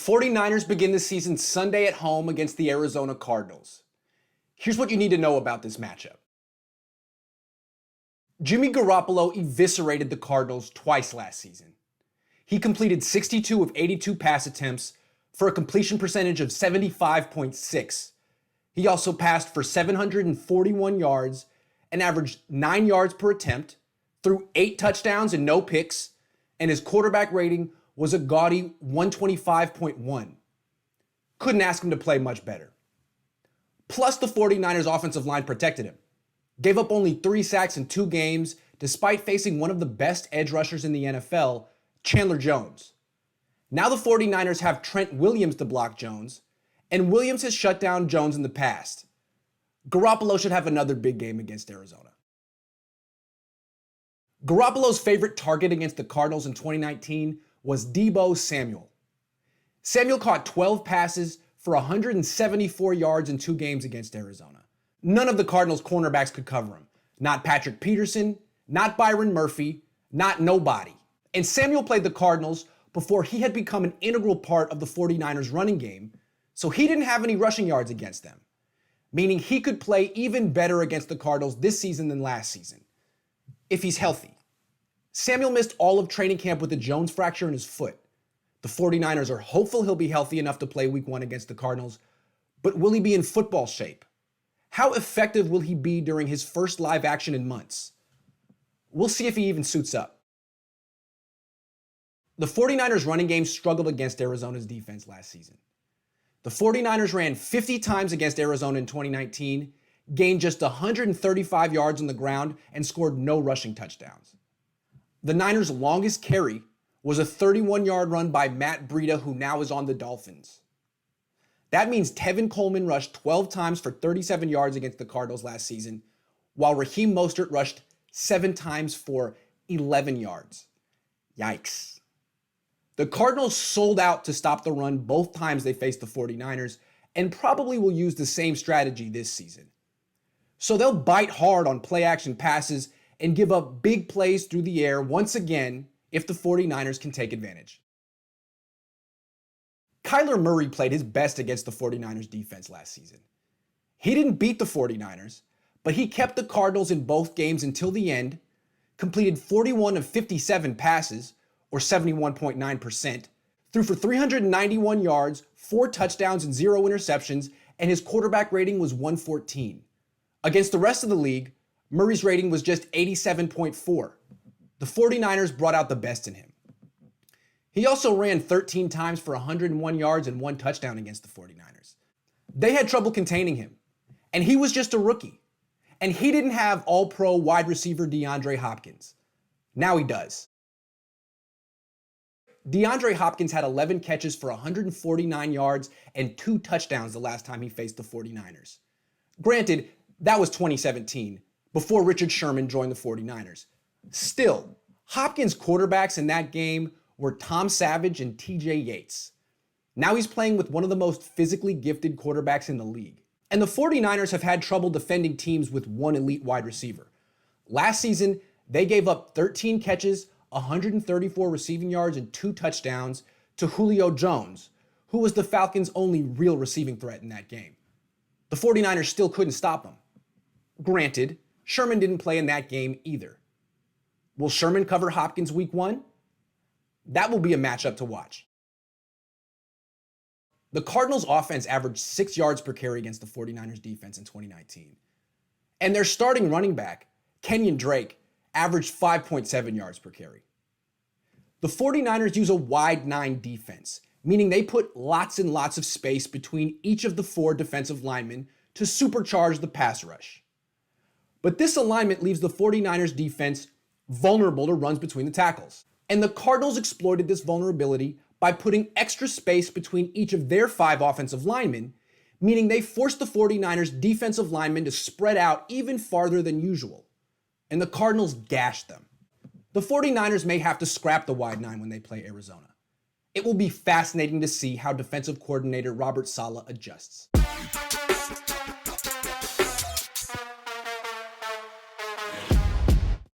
49ers begin the season Sunday at home against the Arizona Cardinals. Here's what you need to know about this matchup. Jimmy Garoppolo eviscerated the Cardinals twice last season. He completed 62 of 82 pass attempts for a completion percentage of 75.6. He also passed for 741 yards and averaged 9 yards per attempt, threw 8 touchdowns and no picks, and his quarterback rating was a gaudy 125.1. Couldn't ask him to play much better. Plus, the 49ers offensive line protected him. Gave up only 3 sacks in 2 games, despite facing one of the best edge rushers in the NFL, Chandler Jones. Now the 49ers have Trent Williams to block Jones, and Williams has shut down Jones in the past. Garoppolo should have another big game against Arizona. Garoppolo's favorite target against the Cardinals in 2019 was Deebo Samuel. Samuel caught 12 passes for 174 yards in 2 games against Arizona. None of the Cardinals' cornerbacks could cover him. Not Patrick Peterson, not Byron Murphy, not nobody. And Samuel played the Cardinals before he had become an integral part of the 49ers running game, so he didn't have any rushing yards against them, meaning he could play even better against the Cardinals this season than last season, if he's healthy. Samuel missed all of training camp with a Jones fracture in his foot. The 49ers are hopeful he'll be healthy enough to play week 1 against the Cardinals, but will he be in football shape? How effective will he be during his first live action in months? We'll see if he even suits up. The 49ers running game struggled against Arizona's defense last season. The 49ers ran 50 times against Arizona in 2019, gained just 135 yards on the ground, and scored no rushing touchdowns. The Niners' longest carry was a 31-yard run by Matt Breida, who now is on the Dolphins. That means Tevin Coleman rushed 12 times for 37 yards against the Cardinals last season, while Raheem Mostert rushed 7 times for 11 yards. Yikes. The Cardinals sold out to stop the run both times they faced the 49ers, and probably will use the same strategy this season. So they'll bite hard on play-action passes and give up big plays through the air once again if the 49ers can take advantage. Kyler Murray played his best against the 49ers defense last season. He didn't beat the 49ers, but he kept the Cardinals in both games until the end, completed 41 of 57 passes, or 71.9%, threw for 391 yards, 4 touchdowns and 0 interceptions, and his quarterback rating was 114. Against the rest of the league, Murray's rating was just 87.4. The 49ers brought out the best in him. He also ran 13 times for 101 yards and 1 touchdown against the 49ers. They had trouble containing him, and he was just a rookie. And he didn't have all-pro wide receiver DeAndre Hopkins. Now he does. DeAndre Hopkins had 11 catches for 149 yards and 2 touchdowns the last time he faced the 49ers. Granted, that was 2017, before Richard Sherman joined the 49ers. Still, Hopkins' quarterbacks in that game were Tom Savage and TJ Yates. Now he's playing with one of the most physically gifted quarterbacks in the league. And the 49ers have had trouble defending teams with one elite wide receiver. Last season, they gave up 13 catches, 134 receiving yards, and 2 touchdowns to Julio Jones, who was the Falcons' only real receiving threat in that game. The 49ers still couldn't stop him. Granted, Sherman didn't play in that game either. Will Sherman cover Hopkins week 1? That will be a matchup to watch. The Cardinals' offense averaged 6 yards per carry against the 49ers defense in 2019. And their starting running back, Kenyon Drake, averaged 5.7 yards per carry. The 49ers use a wide 9 defense, meaning they put lots and lots of space between each of the 4 defensive linemen to supercharge the pass rush. But this alignment leaves the 49ers defense vulnerable to runs between the tackles. And the Cardinals exploited this vulnerability by putting extra space between each of their 5 offensive linemen, meaning they forced the 49ers defensive linemen to spread out even farther than usual. And the Cardinals gashed them. The 49ers may have to scrap the wide 9 when they play Arizona. It will be fascinating to see how defensive coordinator Robert Saleh adjusts.